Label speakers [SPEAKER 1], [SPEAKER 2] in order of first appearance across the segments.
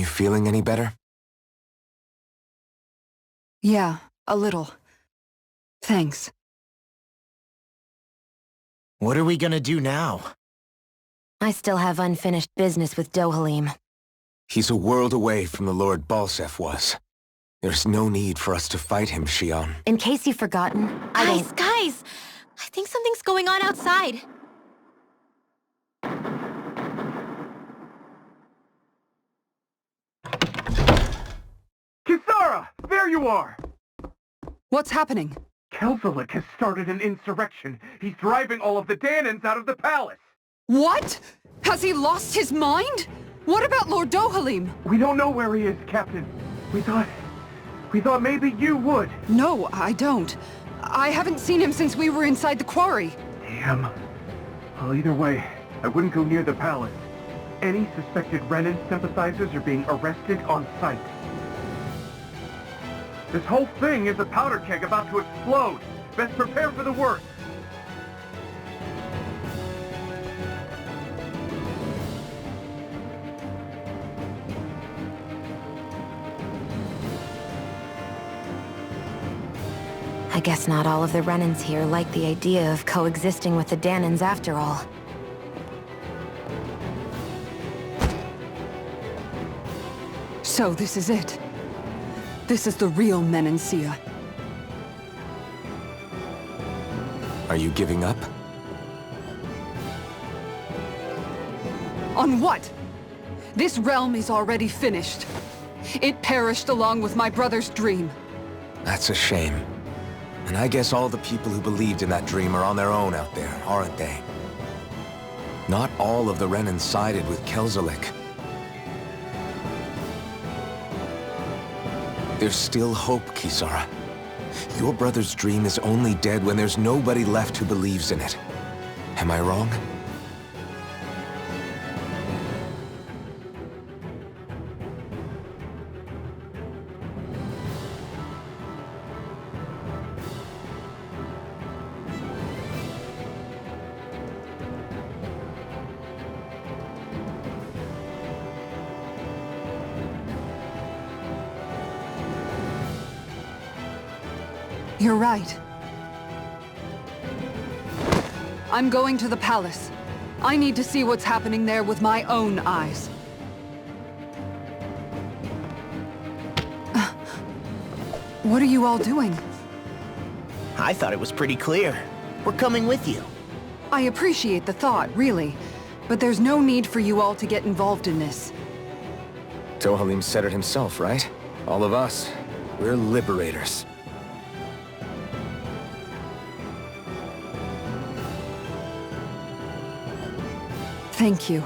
[SPEAKER 1] you feeling any better?
[SPEAKER 2] Yeah, a little. Thanks.
[SPEAKER 3] What are we gonna do now?
[SPEAKER 4] I still have unfinished business with Dohalim.
[SPEAKER 1] He's a world away from the Lord Balsef was. There's no need for us to fight him, Shion.
[SPEAKER 4] In case you've forgotten,
[SPEAKER 5] Guys! I think something's going on outside.
[SPEAKER 6] Kisara! There you are!
[SPEAKER 2] What's happening?
[SPEAKER 6] Kelzelik has started an insurrection. He's driving all of the Danans out of the palace.
[SPEAKER 2] What? Has he lost his mind? What about Lord Dohalim?
[SPEAKER 6] We don't know where he is, Captain. We thought maybe you would.
[SPEAKER 2] No, I don't. I haven't seen him since we were inside the quarry.
[SPEAKER 6] Damn. Well, either way, I wouldn't go near the palace. Any suspected Renan sympathizers are being arrested on sight. This whole thing is a powder keg about to explode. Best prepare for the worst.
[SPEAKER 4] I guess not all of the Renans here like the idea of coexisting with the Danans after all.
[SPEAKER 2] So this is it. This is the real Menancia.
[SPEAKER 1] Are you giving up?
[SPEAKER 2] On what? This realm is already finished. It perished along with my brother's dream.
[SPEAKER 1] That's a shame. And I guess all the people who believed in that dream are on their own out there, aren't they? Not all of the Renan sided with Kelzelik. There's still hope, Kisara. Your brother's dream is only dead when there's nobody left who believes in it. Am I wrong?
[SPEAKER 2] You're right. I'm going to the palace. I need to see what's happening there with my own eyes. What are you all doing?
[SPEAKER 3] I thought it was pretty clear. We're coming with you.
[SPEAKER 2] I appreciate the thought, really. But there's no need for you all to get involved in this.
[SPEAKER 1] Dohalim said it himself, right? All of us. We're liberators.
[SPEAKER 2] Thank you.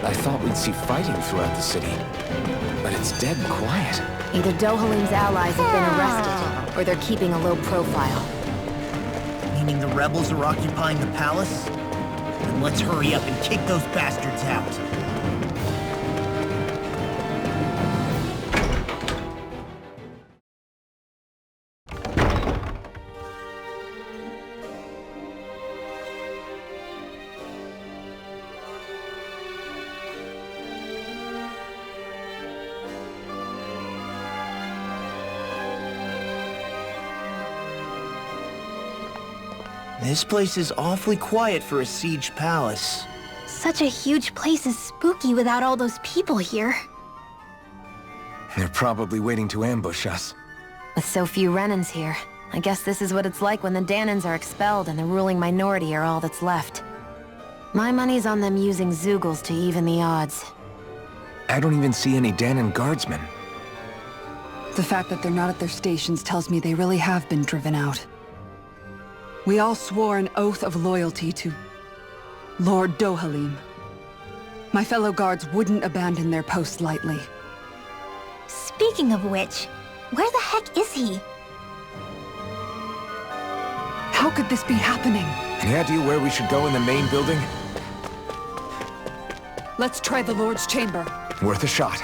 [SPEAKER 1] I thought we'd see fighting throughout the city. But it's dead quiet.
[SPEAKER 4] Either Dohalim's allies have been arrested, or they're keeping a low profile.
[SPEAKER 3] Meaning the rebels are occupying the palace? Then let's hurry up and kick those bastards out. This place is awfully quiet for a siege palace.
[SPEAKER 5] Such a huge place is spooky without all those people here.
[SPEAKER 1] They're probably waiting to ambush us.
[SPEAKER 4] With so few Renans here, I guess this is what it's like when the Danans are expelled and the ruling minority are all that's left. My money's on them using Zeugles to even the odds.
[SPEAKER 1] I don't even see any Danan guardsmen.
[SPEAKER 2] The fact that they're not at their stations tells me they really have been driven out. We all swore an oath of loyalty to Lord Dohalim. My fellow guards wouldn't abandon their posts lightly.
[SPEAKER 5] Speaking of which, where the heck is he?
[SPEAKER 2] How could this be happening?
[SPEAKER 1] Any idea where we should go in the main building?
[SPEAKER 2] Let's try the Lord's Chamber.
[SPEAKER 1] Worth a shot.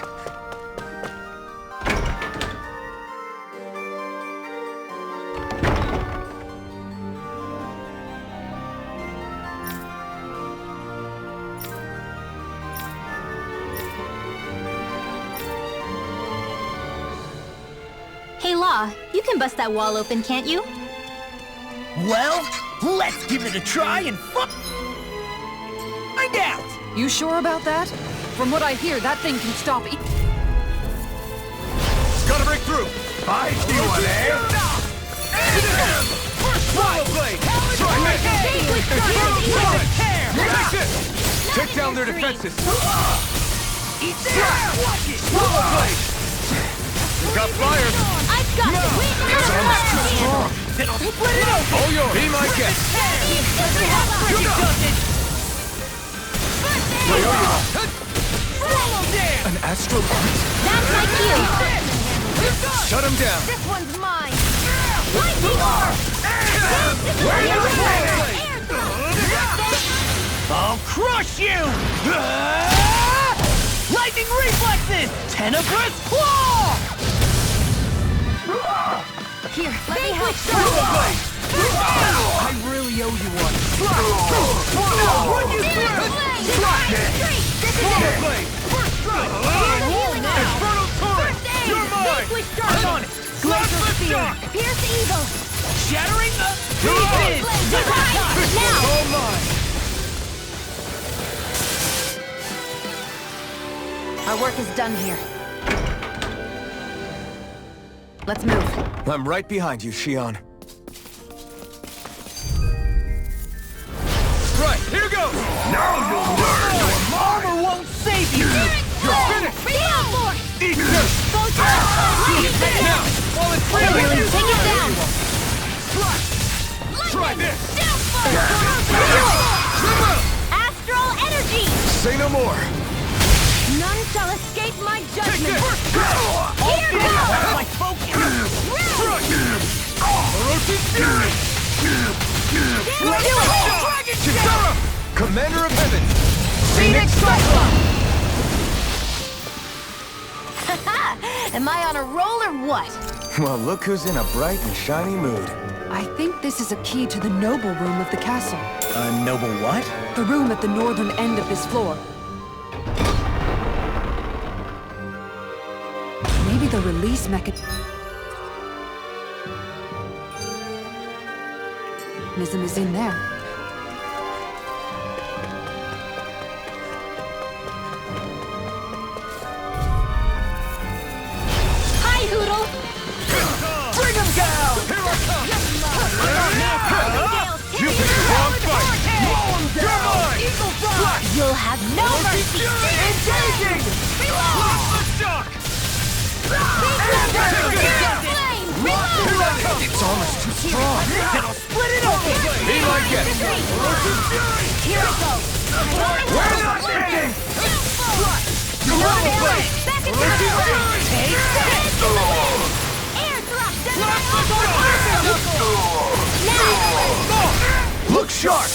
[SPEAKER 5] Hey, Law, you can bust that wall open, can't you?
[SPEAKER 3] Well, let's give it a try and find out!
[SPEAKER 2] You sure about that? From what I hear, that thing can stop
[SPEAKER 1] Gotta break through!
[SPEAKER 6] I see one, eh?
[SPEAKER 1] Swallow blade! Take this! Take down their defenses!
[SPEAKER 3] Eat that! Watch it!
[SPEAKER 1] Swallow blade! We've got flyers!
[SPEAKER 5] I've got it!
[SPEAKER 3] Then I'll split it open!
[SPEAKER 1] All yours! Be my guest! An astral bite?
[SPEAKER 5] That's my cue!
[SPEAKER 1] Shut him down!
[SPEAKER 5] This one's mine! Lightning orb!
[SPEAKER 3] I'll crush you! Lightning reflexes! Tenebrous claw!
[SPEAKER 2] Here, let me help.
[SPEAKER 3] I really owe you one. I'll run you through! Swallow blade! First strike! Infernal torrent! You're mine! Turn on it!
[SPEAKER 5] Glacial Spear! Pierce Eagle!
[SPEAKER 3] Shattering the
[SPEAKER 5] Blade! Now!
[SPEAKER 1] All mine!
[SPEAKER 4] Our work is done here. Let's move.
[SPEAKER 1] I'm right behind you, Shion. Right, here goes!
[SPEAKER 6] Now you'll learn!
[SPEAKER 3] armor won't save you!
[SPEAKER 1] You're finished! Eat this! Now, while it's freezing!
[SPEAKER 5] Take it down!
[SPEAKER 1] Try this!
[SPEAKER 5] Astral energy!
[SPEAKER 1] Say no more!
[SPEAKER 5] None shall escape my judgment!
[SPEAKER 3] Here goes! My focus!
[SPEAKER 1] Orochi Fury!
[SPEAKER 3] Dragon
[SPEAKER 1] Chitara! Commander of Heaven!
[SPEAKER 4] Phoenix Cyclone! Am I on a roll or what?
[SPEAKER 1] Well, look who's in a bright and shiny mood.
[SPEAKER 2] I think this is a key to the noble room of the castle.
[SPEAKER 3] noble what?
[SPEAKER 2] The room at the northern end of this floor. Maybe the release mechanism is in there.
[SPEAKER 5] Hi, Hoodle!
[SPEAKER 3] Bring him down!
[SPEAKER 1] Here I come! You picked the wrong fight! You're mine!
[SPEAKER 5] You'll have no mercy!
[SPEAKER 3] Engaging!
[SPEAKER 1] Shock!
[SPEAKER 5] Flame!
[SPEAKER 1] It's almost too strong!
[SPEAKER 3] Then I'll split it open!
[SPEAKER 1] Be my guest!
[SPEAKER 5] Here it goes!
[SPEAKER 3] We're not thinking!
[SPEAKER 5] Back into the
[SPEAKER 3] Take that!
[SPEAKER 5] air thrust! Now!
[SPEAKER 1] Look sharp!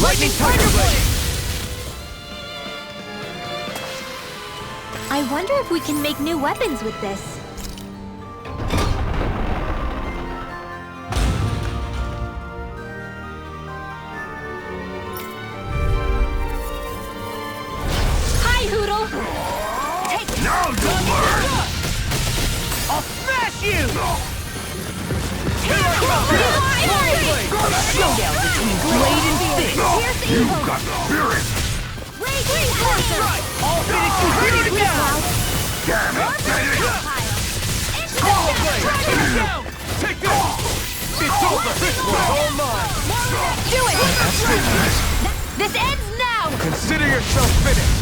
[SPEAKER 3] Lightning Tiger Blade!
[SPEAKER 5] I wonder if we can make new weapons with this. Hi, Hoodle! Take it!
[SPEAKER 6] Now you'll learn!
[SPEAKER 3] I'll smash you! Showdown between Blade and Fist!
[SPEAKER 5] Here's
[SPEAKER 6] You
[SPEAKER 5] evil!
[SPEAKER 6] got spirit!
[SPEAKER 3] I'll finish you pretty down!
[SPEAKER 6] Damn it, Finish!
[SPEAKER 1] Take this! It's over! This one's all mine!
[SPEAKER 5] Do it! This ends now!
[SPEAKER 1] Consider yourself finished!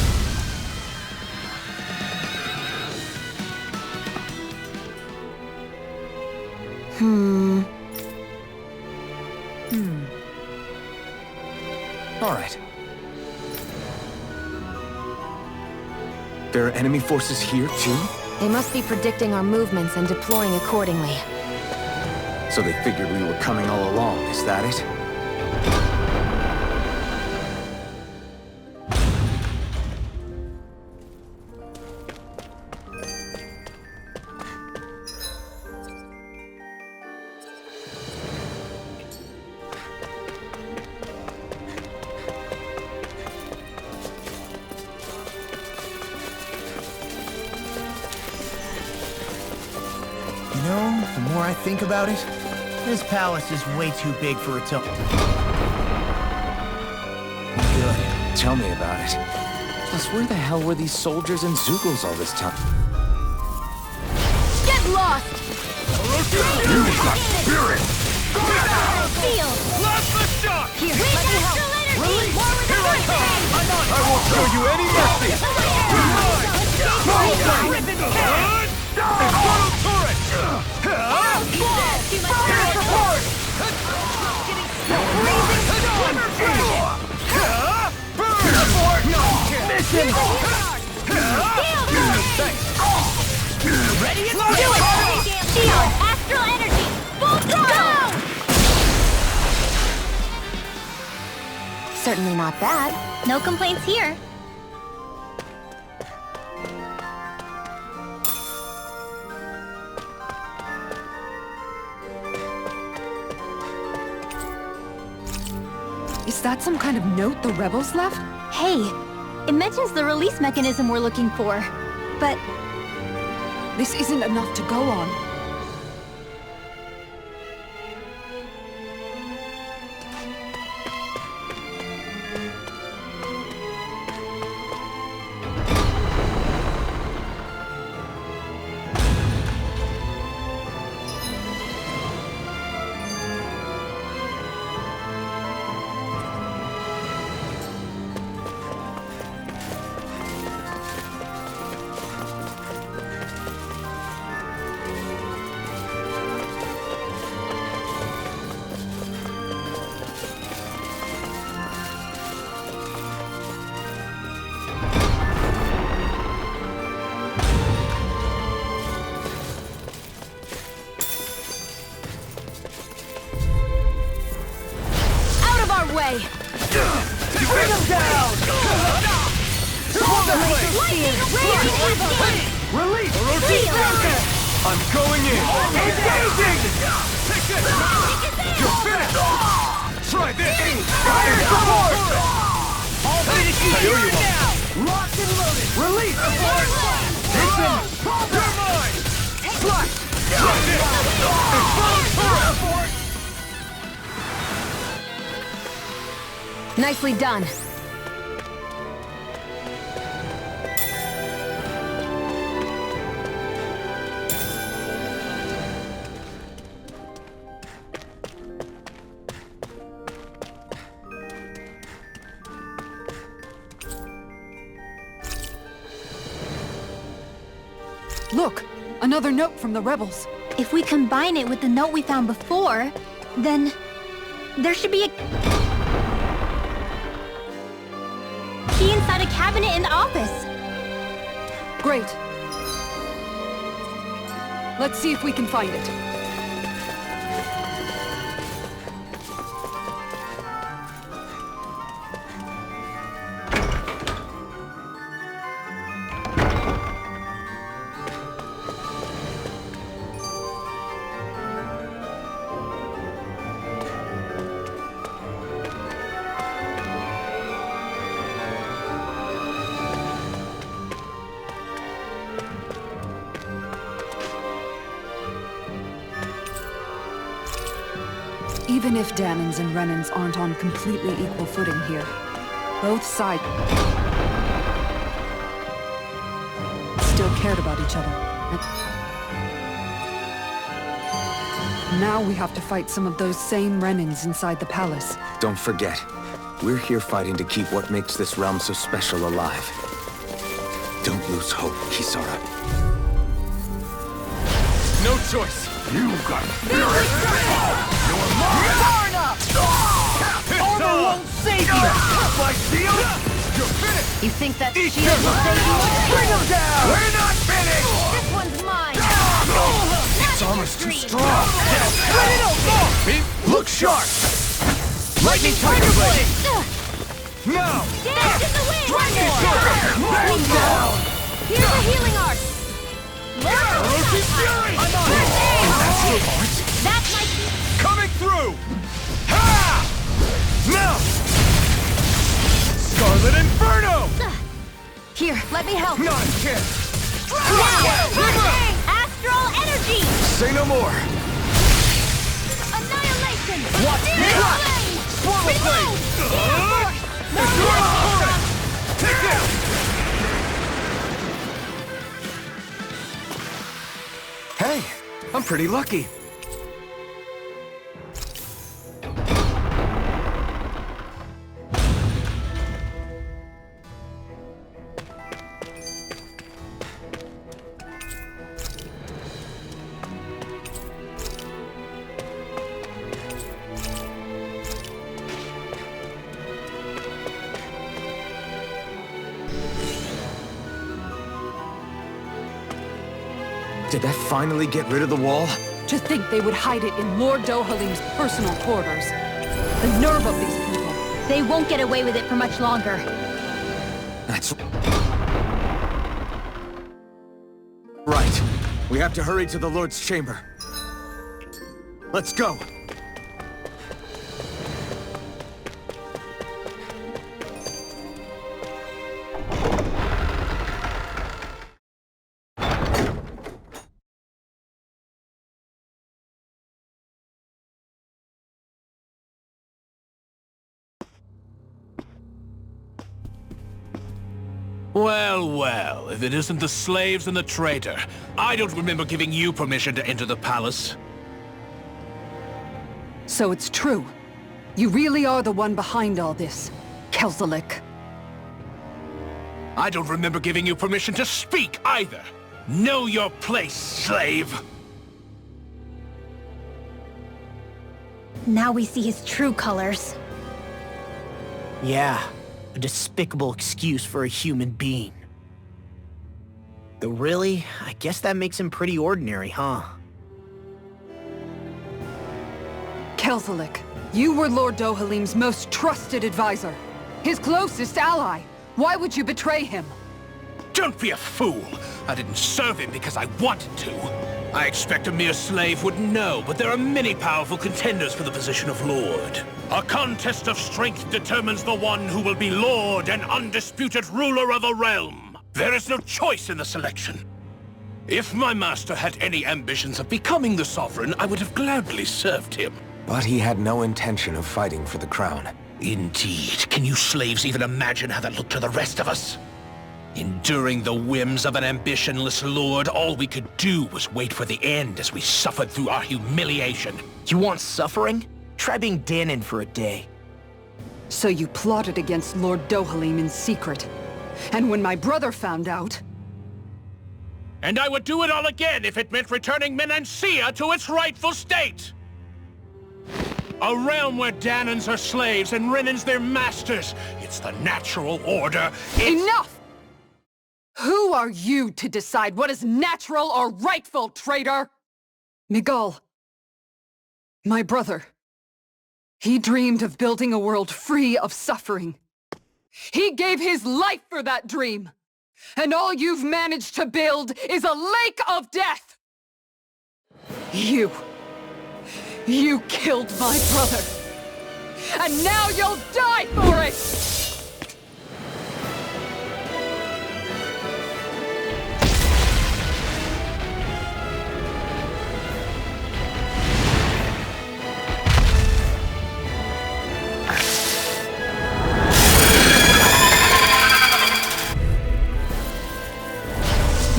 [SPEAKER 1] All right. There are enemy forces here, too?
[SPEAKER 4] They must be predicting our movements and deploying accordingly.
[SPEAKER 1] So they figured we were coming all along, is that it?
[SPEAKER 3] You know, the more I think about it, this palace is way too big for its own. Good.
[SPEAKER 1] Tell me about it. Plus, where the hell were these soldiers and Zugals all this time?
[SPEAKER 5] Get lost!
[SPEAKER 6] You got spirit!
[SPEAKER 5] Feel!
[SPEAKER 7] Blast the shock!
[SPEAKER 5] Here, let me help!
[SPEAKER 7] Release!
[SPEAKER 5] More with
[SPEAKER 7] Here I
[SPEAKER 5] the
[SPEAKER 7] come! I won't show you any mercy!
[SPEAKER 5] Ribbon
[SPEAKER 7] Infernal turret!
[SPEAKER 5] Fire support!
[SPEAKER 7] Mission!
[SPEAKER 5] Ready and do it! Shield! Astral energy! Full throttle!
[SPEAKER 4] Certainly not bad.
[SPEAKER 5] No complaints here.
[SPEAKER 2] Is that some kind of note the rebels left?
[SPEAKER 5] Hey, it mentions the release mechanism we're looking for. But
[SPEAKER 2] This isn't enough to go on.
[SPEAKER 5] way!
[SPEAKER 7] Bring him down!
[SPEAKER 5] Lightning!
[SPEAKER 7] Release! I'm going in! Engaging! Take this! You're finished! Try this! Fire support! I'll finish you here now! Locked and loaded! Release! Listen! You're mine! Slash! Try this! Infernal turret!
[SPEAKER 4] Nicely done.
[SPEAKER 2] Look! Another note from the rebels.
[SPEAKER 5] If we combine it with the note we found before, then there should be a key inside a cabinet in the office.
[SPEAKER 2] Great. Let's see if we can find it. Even if Danans and Renans aren't on completely equal footing here, both sides still cared about each other. Now we have to fight some of those same Renans inside the palace.
[SPEAKER 1] Don't forget, we're here fighting to keep what makes this realm so special alive. Don't lose hope, Kisara.
[SPEAKER 7] No choice!
[SPEAKER 6] You got spirit!
[SPEAKER 7] You're mine! Far enough! Armor won't save you! My shield! You're finished!
[SPEAKER 4] You think that
[SPEAKER 7] Eat
[SPEAKER 4] shield
[SPEAKER 7] them!
[SPEAKER 4] will save you?
[SPEAKER 7] Bring him down! We're not finished!
[SPEAKER 4] This one's mine!
[SPEAKER 1] It's armor's too strong.
[SPEAKER 7] Let it out! Look sharp! Lightning Tiger Blade! Now!
[SPEAKER 5] Dance in the wind!
[SPEAKER 7] One down!
[SPEAKER 5] Here's a healing art!
[SPEAKER 7] Erosion Fury! I'm on it!
[SPEAKER 1] That's your art?
[SPEAKER 5] That's my...
[SPEAKER 7] Coming through! Ha! Now! Scarlet Inferno!
[SPEAKER 5] Here, let me help.
[SPEAKER 7] Not a chance!
[SPEAKER 5] Astral energy!
[SPEAKER 1] Say no more.
[SPEAKER 5] Annihilation!
[SPEAKER 7] Watch me! Swallow Blade! Take down!
[SPEAKER 1] Hey, I'm pretty lucky. Did that finally get rid of the wall?
[SPEAKER 2] To think they would hide it in Lord Dohalim's personal quarters. The nerve of these people.
[SPEAKER 5] They won't get away with it for much longer.
[SPEAKER 1] That's... right. We have to hurry to the Lord's chamber. Let's go.
[SPEAKER 8] Well, well, if it isn't the slaves and the traitor. I don't remember giving you permission to enter the palace.
[SPEAKER 2] So it's true. You really are the one behind all this, Kelzelik.
[SPEAKER 8] I don't remember giving you permission to speak either. Know your place, slave!
[SPEAKER 5] Now we see his true colors.
[SPEAKER 3] Yeah, a despicable excuse for a human being. Though really, I guess that makes him pretty ordinary, huh?
[SPEAKER 2] Kelzelik, you were Lord Dohalim's most trusted advisor. His closest ally. Why would you betray him?
[SPEAKER 8] Don't be a fool! I didn't serve him because I wanted to. I expect a mere slave would know, but there are many powerful contenders for the position of Lord. A contest of strength determines the one who will be Lord and undisputed ruler of a realm. There is no choice in the selection. If my master had any ambitions of becoming the sovereign, I would have gladly served him.
[SPEAKER 1] But he had no intention of fighting for the crown.
[SPEAKER 8] Indeed. Can you slaves even imagine how that looked to the rest of us? Enduring the whims of an ambitionless lord, all we could do was wait for the end as we suffered through our humiliation.
[SPEAKER 3] You want suffering? Try being Danon for a day.
[SPEAKER 2] So you plotted against Lord Dohalim in secret. And when my brother found out...
[SPEAKER 8] And I would do it all again if it meant returning Menancia to its rightful state! A realm where Danons are slaves and Renans their masters. It's the natural order.
[SPEAKER 2] Enough! Who are you to decide what is natural or rightful, traitor? Miguel, my brother. He dreamed of building a world free of suffering. He gave his life for that dream. And all you've managed to build is a lake of death! You killed my brother! And now you'll die for it!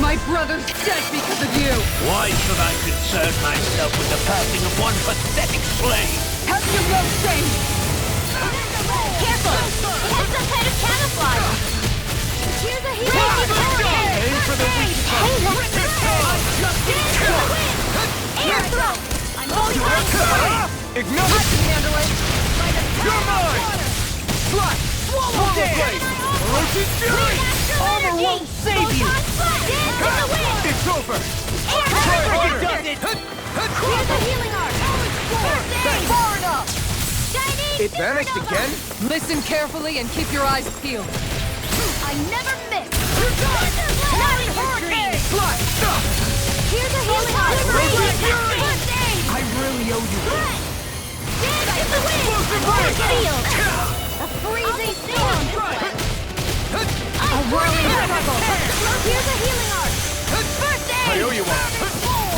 [SPEAKER 2] My brother's dead because of you!
[SPEAKER 8] Why should I concern myself with the passing of one pathetic slave?
[SPEAKER 2] Have you no shame?
[SPEAKER 5] Careful! It has some kind of camouflage! Here's a healing art!
[SPEAKER 7] Aim for the weak spot!
[SPEAKER 5] Air throw! I'm always on
[SPEAKER 7] Ignite!
[SPEAKER 2] I can handle it!
[SPEAKER 7] You're mine! Flash! Swallow Blade! Erosion Fury!
[SPEAKER 3] Armor won't save you!
[SPEAKER 5] Dance in the wind!
[SPEAKER 7] It's over!
[SPEAKER 5] Air
[SPEAKER 7] Try
[SPEAKER 5] throw!
[SPEAKER 7] harder! it!
[SPEAKER 5] Here's a healing arc!
[SPEAKER 7] Far enough!
[SPEAKER 5] Chinese
[SPEAKER 1] It vanished again?
[SPEAKER 2] Listen carefully and keep your eyes peeled.
[SPEAKER 5] I never miss! Not in hurricane! Here's a healing arc!
[SPEAKER 7] I really owe you this.
[SPEAKER 5] In the wind! Shield! A freezing storm! A whirling struggle! Here's a healing arc! First aid!
[SPEAKER 1] I owe you one.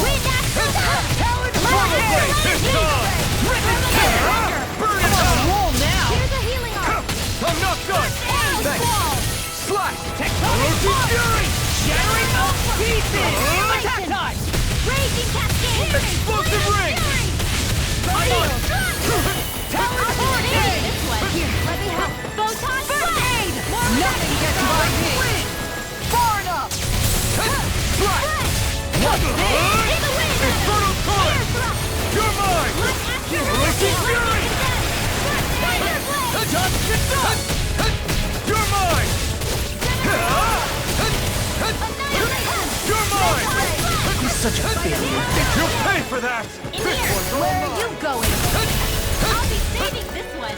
[SPEAKER 5] Wind action!
[SPEAKER 7] Talon Hurricane! Burn it up! Roll now!
[SPEAKER 5] Here's a healing arc!
[SPEAKER 7] I'm not done!
[SPEAKER 5] Thanks!
[SPEAKER 7] Slash! Tectonic Fury! Shattering of pieces! Attack time!
[SPEAKER 5] Raging cascade!
[SPEAKER 7] Explosive ring!
[SPEAKER 5] Shield!
[SPEAKER 7] Talon Hurricane!
[SPEAKER 5] This way! Here, let me help! Photon blade!
[SPEAKER 2] Nothing gets by me.
[SPEAKER 7] Far enough! Slash!
[SPEAKER 5] In the wind!
[SPEAKER 7] Infernal Torrent!
[SPEAKER 5] Air thrust!
[SPEAKER 7] You're mine! Raging Fury!
[SPEAKER 5] Fire blade!
[SPEAKER 7] Just it done! You're mine! You're mine!
[SPEAKER 3] He's such a failure.
[SPEAKER 7] You'll pay for that!
[SPEAKER 5] In here! Where are you going? I'll be saving this one!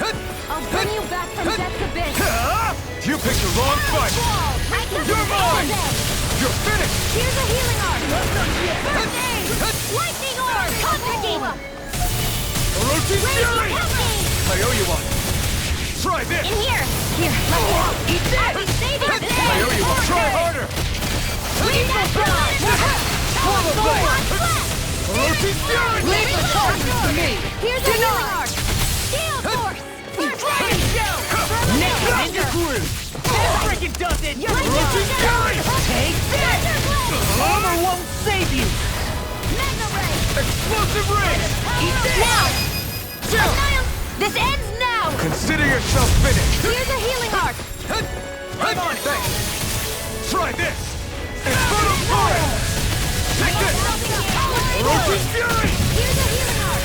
[SPEAKER 5] I'll bring you back from death's abyss!
[SPEAKER 7] You picked the wrong fight!
[SPEAKER 5] I can
[SPEAKER 7] You're mine! You're finished!
[SPEAKER 5] Here's a healing arc! First aid! Lightning orb! Contact!
[SPEAKER 7] Orochi Fury!
[SPEAKER 5] Cascade!
[SPEAKER 7] I owe you one! Try this!
[SPEAKER 5] In here! Here, let me help! I'll be saving this
[SPEAKER 7] I
[SPEAKER 5] one!
[SPEAKER 7] owe you one! Try harder!
[SPEAKER 5] Lethal charge!
[SPEAKER 7] Swallow blade! Orochi Fury!
[SPEAKER 2] Leave the charges to me.
[SPEAKER 5] Here's a healing arc! Gale force! First aid!
[SPEAKER 7] Nailed into groove! Freaking does it!
[SPEAKER 5] Orochi
[SPEAKER 7] Fury!
[SPEAKER 5] Take this!
[SPEAKER 7] Armor won't save you!
[SPEAKER 5] Mega ray!
[SPEAKER 7] Explosive ring!
[SPEAKER 5] Now! This ends now!
[SPEAKER 7] Consider yourself finished!
[SPEAKER 5] Here's a healing arc!
[SPEAKER 7] I'm on it! Thanks! Try this! Infernal Torrent! Take this! Orochi Fury!
[SPEAKER 5] Here's a healing arc!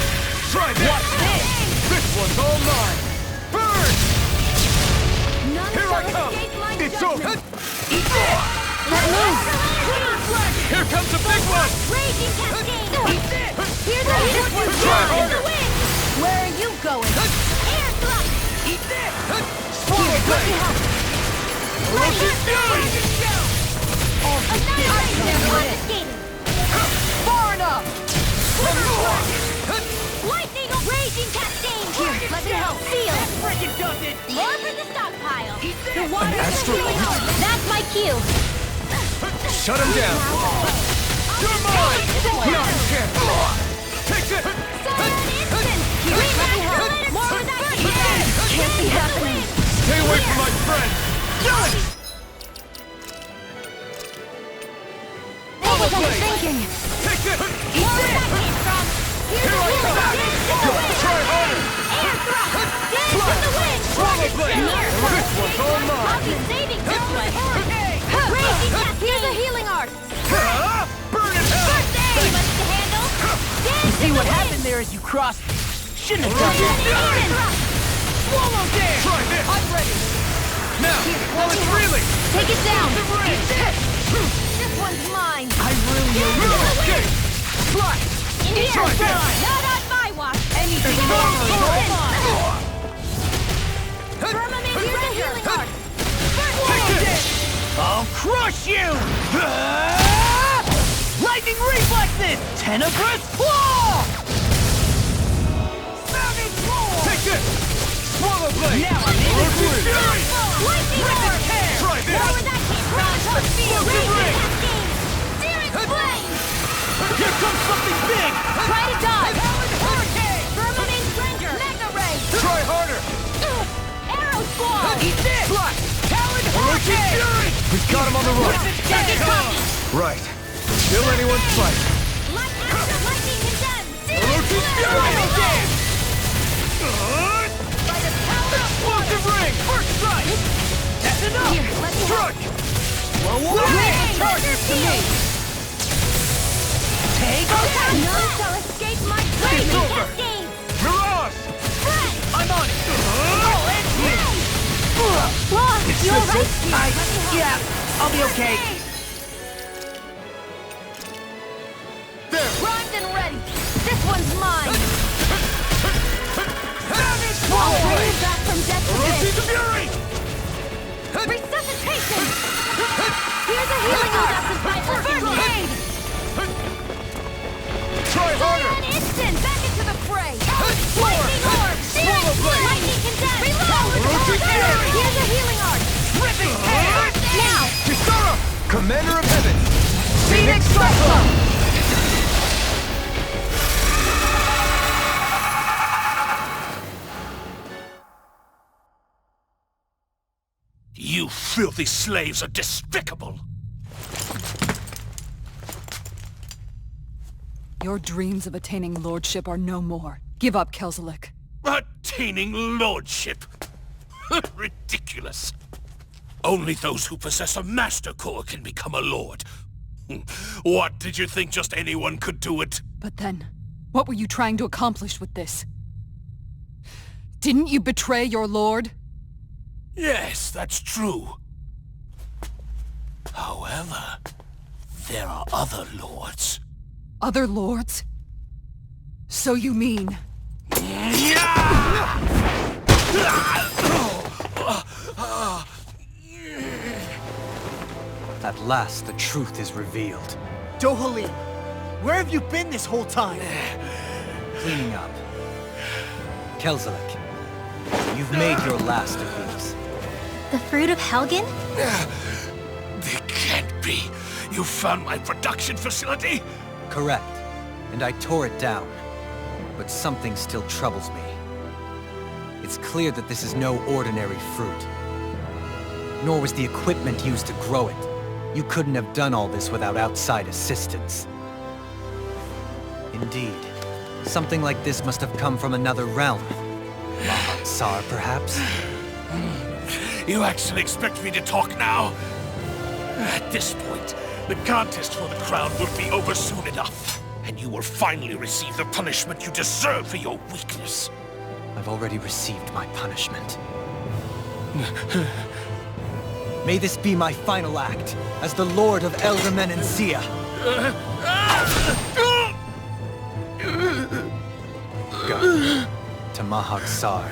[SPEAKER 7] Try this! What's this? This one's all mine! Burn!
[SPEAKER 5] None
[SPEAKER 7] Here I
[SPEAKER 5] shall
[SPEAKER 7] come!
[SPEAKER 5] escape my
[SPEAKER 7] It's
[SPEAKER 5] judgment!
[SPEAKER 7] over! Eat this! Here comes a big one!
[SPEAKER 5] Raging cascade!
[SPEAKER 7] Eat this!
[SPEAKER 5] Here's a healing arc!
[SPEAKER 7] Try
[SPEAKER 5] In the
[SPEAKER 7] harder!
[SPEAKER 5] wind! Where are you going? Air thrust!
[SPEAKER 7] Eat this! Swallow blade! Orochi Fury!
[SPEAKER 5] Annihilation! Confiscated!
[SPEAKER 7] Far enough!
[SPEAKER 5] Lightning! Raging cascade! Here, let me help! Seal!
[SPEAKER 7] Freaking does it!
[SPEAKER 5] More for the stockpile! The
[SPEAKER 1] An
[SPEAKER 5] water is a
[SPEAKER 1] astral
[SPEAKER 5] healing
[SPEAKER 1] bolt?
[SPEAKER 5] arc! That's my cue!
[SPEAKER 1] Shut him down.
[SPEAKER 7] You're mine!
[SPEAKER 1] Not again.
[SPEAKER 7] Take it!
[SPEAKER 5] Silent instant! Here, let me help! More with that heat!
[SPEAKER 2] Can't be happening.
[SPEAKER 7] Stay away from my friend!
[SPEAKER 5] What was I thinking?
[SPEAKER 7] Take this!
[SPEAKER 5] More where that came from! Here's a healing arc!
[SPEAKER 7] Try harder!
[SPEAKER 5] Air thrust! Dance in the wind!
[SPEAKER 7] Swallow blade!
[SPEAKER 5] Here!
[SPEAKER 7] This one's all
[SPEAKER 5] I'll
[SPEAKER 7] mine!
[SPEAKER 5] be saving this one! Raging cascade! Here's a healing arc!
[SPEAKER 7] Burn it
[SPEAKER 5] First
[SPEAKER 7] out!
[SPEAKER 5] aid! Much to handle! Dance
[SPEAKER 3] See
[SPEAKER 5] in the
[SPEAKER 3] what
[SPEAKER 5] wind!
[SPEAKER 3] happened there as you crossed me. Shouldn't have done
[SPEAKER 7] Orochi
[SPEAKER 3] that.
[SPEAKER 7] Fury!
[SPEAKER 5] Thrust!
[SPEAKER 7] Swallow dance! Try this! I'm ready! Now, while it's reeling!
[SPEAKER 5] Take it down!
[SPEAKER 7] The ring!
[SPEAKER 5] This one's mine!
[SPEAKER 3] I really owe you.
[SPEAKER 7] Escape! Slash!
[SPEAKER 5] In here!
[SPEAKER 7] Try this!
[SPEAKER 5] Not on my watch!
[SPEAKER 3] Anything
[SPEAKER 7] It's
[SPEAKER 3] more
[SPEAKER 7] not
[SPEAKER 3] is
[SPEAKER 7] mine.
[SPEAKER 3] all mine.
[SPEAKER 5] Firmament, here's a healing arc!
[SPEAKER 7] Take this!
[SPEAKER 3] I'll crush you! Lightning reflexes! Tenebrous claw!
[SPEAKER 7] Savage roar! Take this! Swallow blade!
[SPEAKER 3] Now I'm in the
[SPEAKER 7] Orochi
[SPEAKER 3] groove.
[SPEAKER 7] Fury!
[SPEAKER 5] Lightning orb!
[SPEAKER 7] Try this!
[SPEAKER 5] Where that came from?
[SPEAKER 7] Explosive
[SPEAKER 5] Raging
[SPEAKER 7] ring!
[SPEAKER 5] cascade! Searing flame!
[SPEAKER 3] Here comes something big!
[SPEAKER 5] Try to dodge! Firmament Ranger! Mega ray!
[SPEAKER 7] Try harder!
[SPEAKER 5] Arrow squall!
[SPEAKER 7] Eat this! Slash! Talon Orochi Fury! We've got him on the run!
[SPEAKER 5] Take it copy!
[SPEAKER 1] Right. Kill anyone's fight.
[SPEAKER 5] Lightning condemned! Searing
[SPEAKER 7] Orochi Fury!
[SPEAKER 5] flame!
[SPEAKER 7] By the power of Explosive ring! First strike! That's enough!
[SPEAKER 5] Here, let me help.
[SPEAKER 7] Strike! Charges to me!
[SPEAKER 3] Take
[SPEAKER 5] None shall escape my
[SPEAKER 7] It's
[SPEAKER 5] raging
[SPEAKER 7] over.
[SPEAKER 5] cascades!
[SPEAKER 7] Mirage!
[SPEAKER 5] Fred!
[SPEAKER 3] I'm on it! I'll end you!
[SPEAKER 5] Lost! You alright?
[SPEAKER 3] Yeah, I'll be okay.
[SPEAKER 7] There!
[SPEAKER 5] Primed and one's mine! I'll bring you back from death to this!
[SPEAKER 7] Fury!
[SPEAKER 5] Resuscitation! Here's a healing orb! First aid!
[SPEAKER 7] Try harder!
[SPEAKER 5] An instant! Back into the fray! Lightning orb! Lightning condense! Reload! Here's a healing art!
[SPEAKER 7] Ripping hand!
[SPEAKER 5] Now!
[SPEAKER 7] Kisara! Commander of Heaven!
[SPEAKER 5] Phoenix Cyclone!
[SPEAKER 8] You filthy slaves are despicable!
[SPEAKER 2] Your dreams of attaining lordship are no more. Give up, Kelzelik.
[SPEAKER 8] Attaining lordship! Ridiculous! Only those who possess a master core can become a lord. What, did you think just anyone could do it?
[SPEAKER 2] But then, what were you trying to accomplish with this? Didn't you betray your lord?
[SPEAKER 8] Yes, that's true. However, there are other lords.
[SPEAKER 2] Other lords? So you mean...
[SPEAKER 9] At last, the truth is revealed.
[SPEAKER 3] Dohalim, where have you been this whole time?
[SPEAKER 9] Cleaning up. Kelzelik, you've made your last of these.
[SPEAKER 5] The fruit of Helgen?
[SPEAKER 8] They can't be. You found my production facility?
[SPEAKER 9] Correct. And I tore it down. But something still troubles me. It's clear that this is no ordinary fruit. Nor was the equipment used to grow it. You couldn't have done all this without outside assistance. Indeed. Something like this must have come from another realm. Tsar, perhaps?
[SPEAKER 8] You actually expect me to talk now? At this point, the contest for the crown will be over soon enough. And you will finally receive the punishment you deserve for your weakness.
[SPEAKER 9] I've already received my punishment. May this be my final act as the Lord of Elde Menancia. Go to Mahag Sar,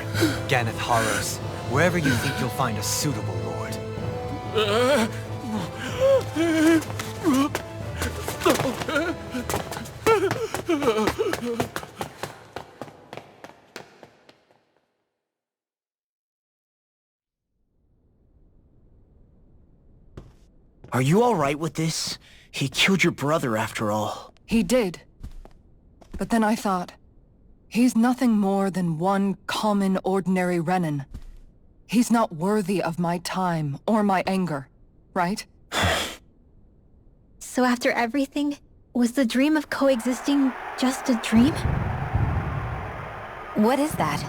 [SPEAKER 9] Ganeth Haros, wherever you think you'll find a suitable lord.
[SPEAKER 3] Are you alright with this? He killed your brother after all.
[SPEAKER 2] He did. But then I thought, he's nothing more than one common, ordinary Renin. He's not worthy of my time or my anger, right?
[SPEAKER 5] So after everything, was the dream of coexisting just a dream?
[SPEAKER 4] What is that?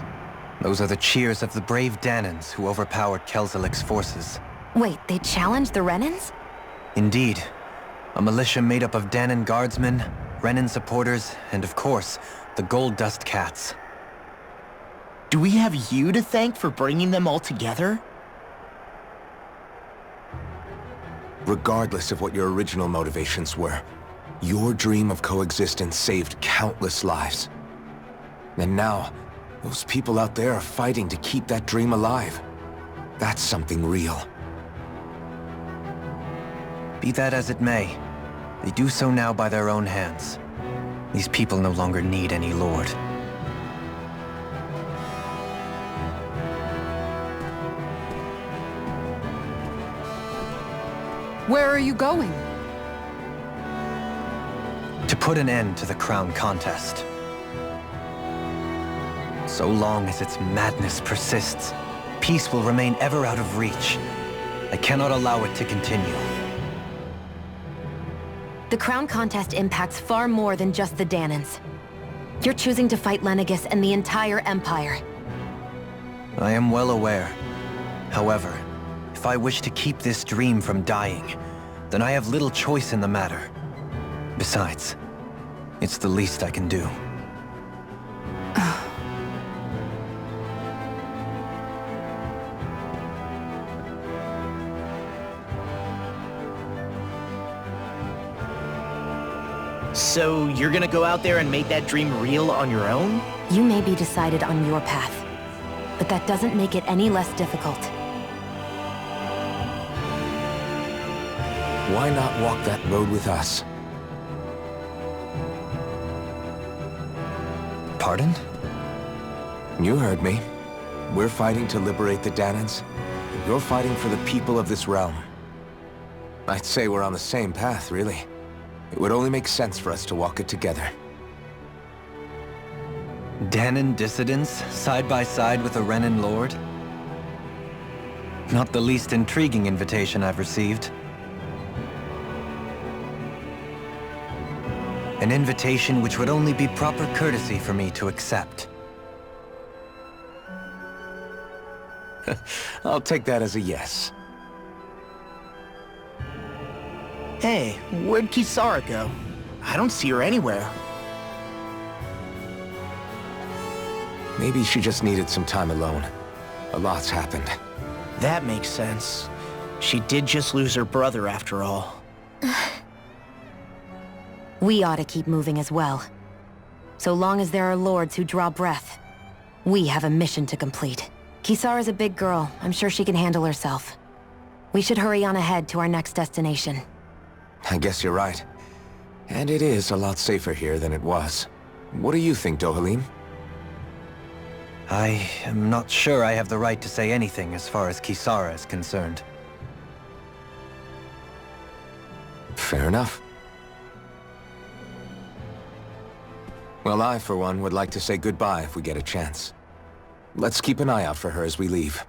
[SPEAKER 9] Those are the cheers of the brave Danans who overpowered Kelzelik's forces.
[SPEAKER 4] Wait, they challenged the Renans?
[SPEAKER 9] Indeed. A militia made up of Danan guardsmen, Renin supporters, and of course, the Gold Dust Cats.
[SPEAKER 3] Do we have you to thank for bringing them all together?
[SPEAKER 1] Regardless of what your original motivations were, your dream of coexistence saved countless lives. And now, those people out there are fighting to keep that dream alive. That's something real.
[SPEAKER 9] Be that as it may, they do so now by their own hands. These people no longer need any lord.
[SPEAKER 2] Where are you going?
[SPEAKER 9] To put an end to the crown contest. So long as its madness persists, peace will remain ever out of reach. I cannot allow it to continue.
[SPEAKER 4] The crown contest impacts far more than just the Danans. You're choosing to fight Lenegis and the entire Empire.
[SPEAKER 9] I am well aware. However, if I wish to keep this dream from dying, then I have little choice in the matter. Besides, it's the least I can do.
[SPEAKER 3] So you're gonna go out there and make that dream real on your own?
[SPEAKER 4] You may be decided on your path, but that doesn't make it any less difficult.
[SPEAKER 1] Why not walk that road with us?
[SPEAKER 9] Pardon?
[SPEAKER 1] You heard me. We're fighting to liberate the Danans, and you're fighting for the people of this realm. I'd say we're on the same path, really. It would only make sense for us to walk it together.
[SPEAKER 9] Danan dissidents, side by side with a Renan lord? Not the least intriguing invitation I've received. An invitation which would only be proper courtesy for me to accept.
[SPEAKER 1] I'll take that as a yes.
[SPEAKER 3] Hey, where'd Kisara go? I don't see her anywhere.
[SPEAKER 1] Maybe she just needed some time alone. A lot's happened.
[SPEAKER 3] That makes sense. She did just lose her brother after all.
[SPEAKER 4] We ought to keep moving as well. So long as there are lords who draw breath, we have a mission to complete. Kisara's a big girl. I'm sure she can handle herself. We should hurry on ahead to our next destination.
[SPEAKER 1] I guess you're right. And it is a lot safer here than it was. What do you think, Dohalim?
[SPEAKER 9] I am not sure I have the right to say anything as far as Kisara is concerned.
[SPEAKER 1] Fair enough. Well, I, for one, would like to say goodbye if we get a chance. Let's keep an eye out for her as we leave.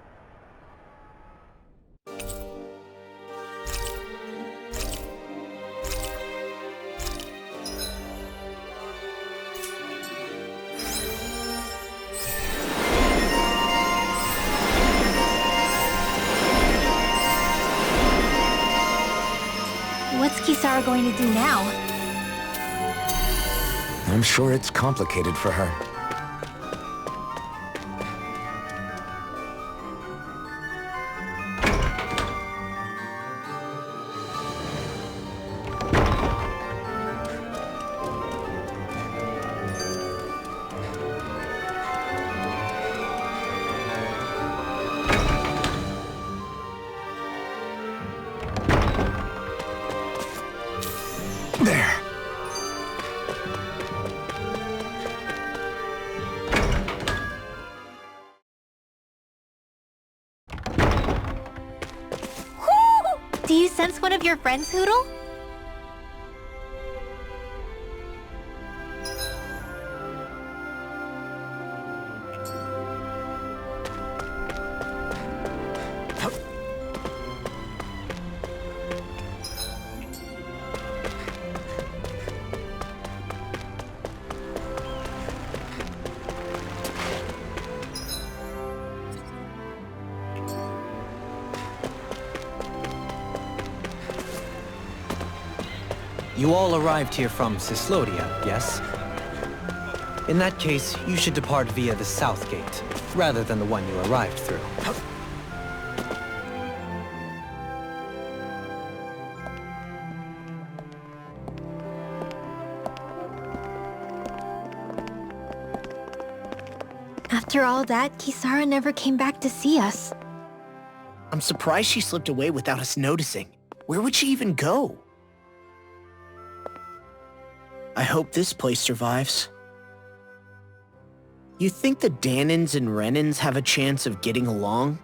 [SPEAKER 5] What's Kisara going to do now?
[SPEAKER 1] I'm sure it's complicated for her. There.
[SPEAKER 5] Do you sense one of your friends, Hoodle?
[SPEAKER 9] You all arrived here from Cislodia, yes? In that case, you should depart via the south gate, rather than the one you arrived through.
[SPEAKER 5] After all that, Kisara never came back to see us.
[SPEAKER 3] I'm surprised she slipped away without us noticing. Where would she even go? I hope this place survives. You think the Danans and Renans have a chance of getting along?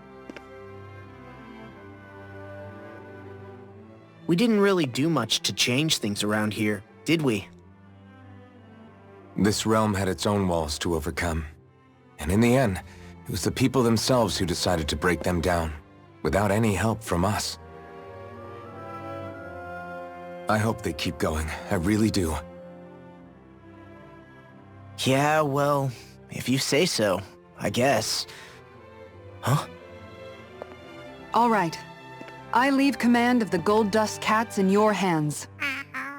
[SPEAKER 3] We didn't really do much to change things around here, did we?
[SPEAKER 1] This realm had its own walls to overcome. And in the end, it was the people themselves who decided to break them down, without any help from us. I hope they keep going. I really do.
[SPEAKER 3] Yeah, well, if you say so, I guess. Huh?
[SPEAKER 2] All right. I leave command of the Gold Dust Cats in your hands.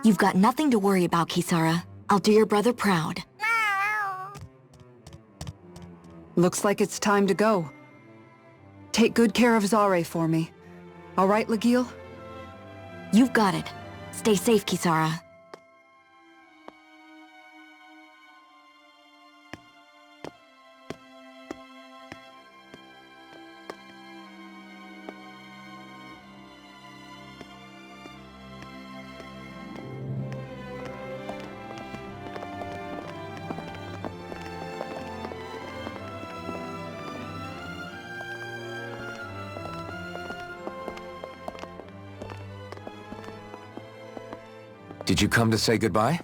[SPEAKER 10] You've got nothing to worry about, Kisara. I'll do your brother proud.
[SPEAKER 2] Looks like it's time to go. Take good care of Zare for me. All right, Legil?
[SPEAKER 10] You've got it. Stay safe, Kisara.
[SPEAKER 1] Did you come to say goodbye?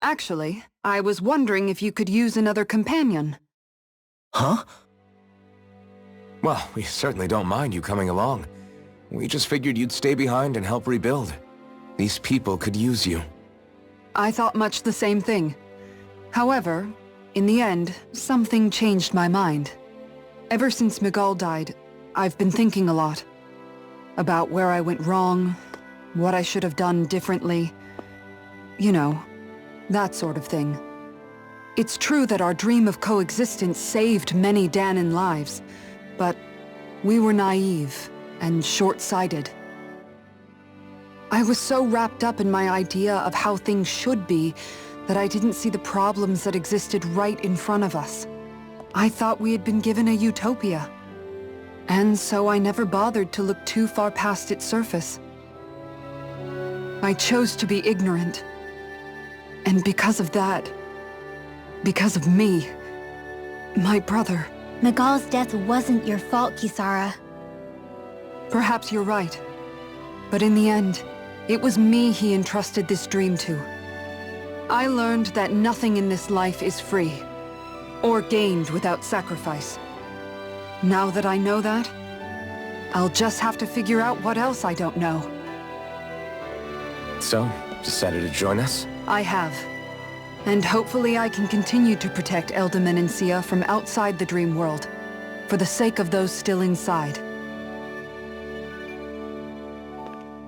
[SPEAKER 2] Actually, I was wondering if you could use another companion.
[SPEAKER 3] Huh?
[SPEAKER 1] Well, we certainly don't mind you coming along. We just figured you'd stay behind and help rebuild. These people could use you.
[SPEAKER 2] I thought much the same thing. However, in the end, something changed my mind. Ever since Miguel died, I've been thinking a lot. About where I went wrong, what I should have done differently. You know, that sort of thing. It's true that our dream of coexistence saved many Danan lives, but we were naive and short-sighted. I was so wrapped up in my idea of how things should be that I didn't see the problems that existed right in front of us. I thought we had been given a utopia. And so I never bothered to look too far past its surface. I chose to be ignorant. And because of that, because of me, my brother...
[SPEAKER 5] Miguel's death wasn't your fault, Kisara.
[SPEAKER 2] Perhaps you're right. But in the end, it was me he entrusted this dream to. I learned that nothing in this life is free, or gained without sacrifice. Now that I know that, I'll just have to figure out what else I don't know.
[SPEAKER 1] So, decided to join us?
[SPEAKER 2] I have. And hopefully I can continue to protect Elde Menancia from outside the dream world, for the sake of those still inside.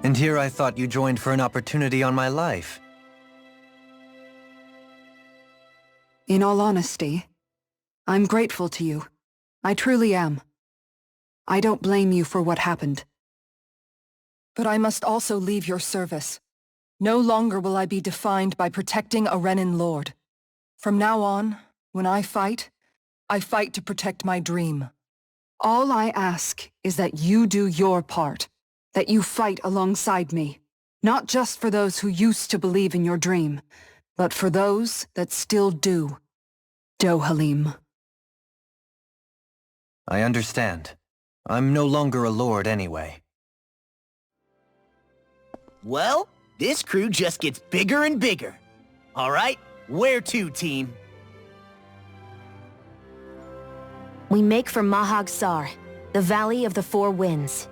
[SPEAKER 9] And here I thought you joined for an opportunity on my life.
[SPEAKER 2] In all honesty, I'm grateful to you. I truly am. I don't blame you for what happened. But I must also leave your service. No longer will I be defined by protecting a Renan lord. From now on, when I fight to protect my dream. All I ask is that you do your part, that you fight alongside me, not just for those who used to believe in your dream, but for those that still do. Dohalim.
[SPEAKER 9] I understand. I'm no longer a lord anyway.
[SPEAKER 3] Well, this crew just gets bigger and bigger. All right, where to, team?
[SPEAKER 4] We make for Mahag Sar, the Valley of the Four Winds.